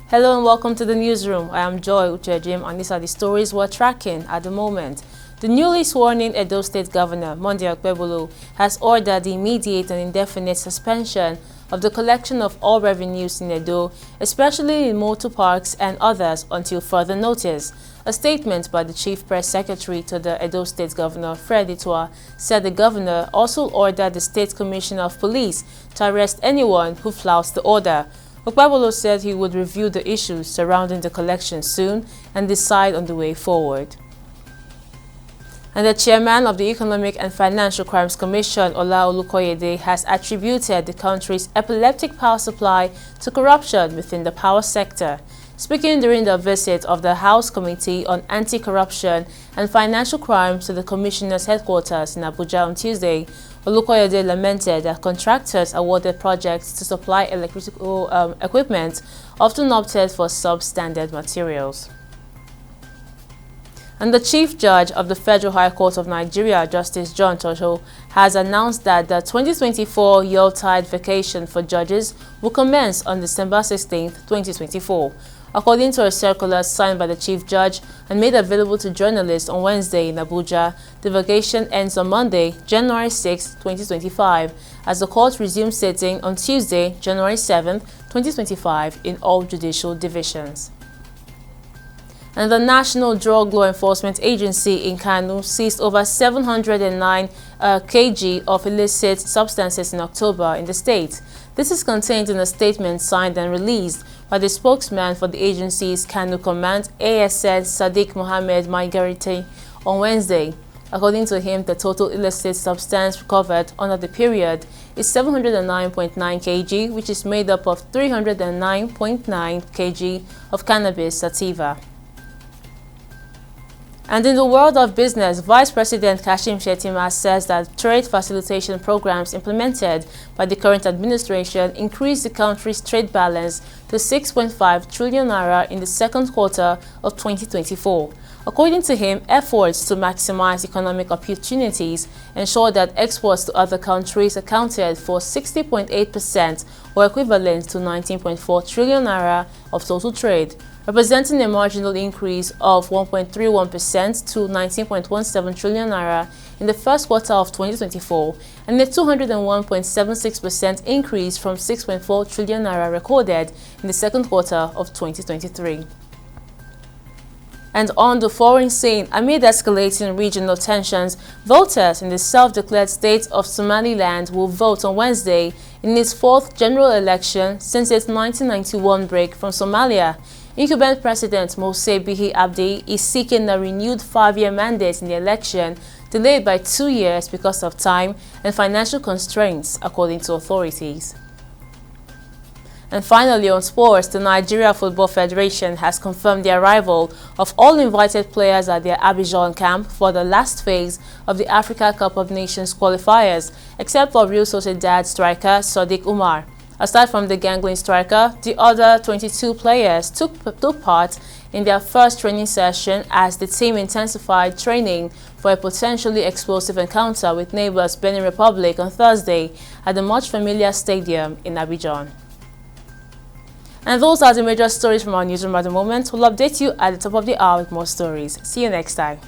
Hello and welcome to the newsroom. I am Joy Uchejim and these are the stories we're tracking at the moment. The newly sworn-in Edo State Governor, Monday Okpebholo, has ordered the immediate and indefinite suspension of the collection of all revenues in Edo, especially in motor parks and others, until further notice. A statement by the Chief Press Secretary to the Edo State Governor, Fred Itua, said the governor also ordered the State Commissioner of Police to arrest anyone who flouts the order. Okpebholo said he would review the issues surrounding the collection soon and decide on the way forward. And the chairman of the Economic and Financial Crimes Commission, Ola Olukoyede, has attributed the country's epileptic power supply to corruption within the power sector. Speaking during the visit of the House Committee on Anti-Corruption and Financial Crimes to the Commissioner's headquarters in Abuja on Tuesday, Olukoyede lamented that contractors awarded projects to supply electrical equipment often opted for substandard materials. And the Chief Judge of the Federal High Court of Nigeria, Justice John Tosho, has announced that the 2024 Yuletide vacation for judges will commence on December 16, 2024. According to a circular signed by the Chief Judge and made available to journalists on Wednesday in Abuja, the vacation ends on Monday, January 6, 2025, as the court resumes sitting on Tuesday, January 7, 2025, in all judicial divisions. And the National Drug Law Enforcement Agency in Kano seized over 709 kg of illicit substances in October in the state. This is contained in a statement signed and released by the spokesman for the agency's Kano Command, ASN Sadiq Mohammed Maigarite, on Wednesday. According to him, the total illicit substance recovered under the period is 709.9 kg, which is made up of 309.9 kg of cannabis sativa. And in the world of business, Vice President Kashim Shettima says that trade facilitation programs implemented by the current administration increased the country's trade balance to 6.5 trillion naira in the second quarter of 2024. According to him, efforts to maximize economic opportunities ensured that exports to other countries accounted for 60.8%, or equivalent to 19.4 trillion naira of total trade, representing a marginal increase of 1.31% to 19.17 trillion naira in the first quarter of 2024, and a 201.76% increase from 6.4 trillion naira recorded in the second quarter of 2023. And on the foreign scene, amid escalating regional tensions, voters in the self-declared state of Somaliland will vote on Wednesday in its fourth general election since its 1991 break from Somalia. Incumbent President Mose Bihi Abdi is seeking a renewed 5-year mandate in the election, delayed by 2 years because of time and financial constraints, according to authorities. And finally, on sports, the Nigeria Football Federation has confirmed the arrival of all invited players at their Abidjan camp for the last phase of the Africa Cup of Nations qualifiers, except for Real Sociedad striker Sadiq Umar. Aside from the gangling striker, the other 22 players took part in their first training session as the team intensified training for a potentially explosive encounter with neighbors Benin Republic on Thursday at the much familiar stadium in Abidjan. And those are the major stories from our newsroom at the moment. We'll update you at the top of the hour with more stories. See you next time.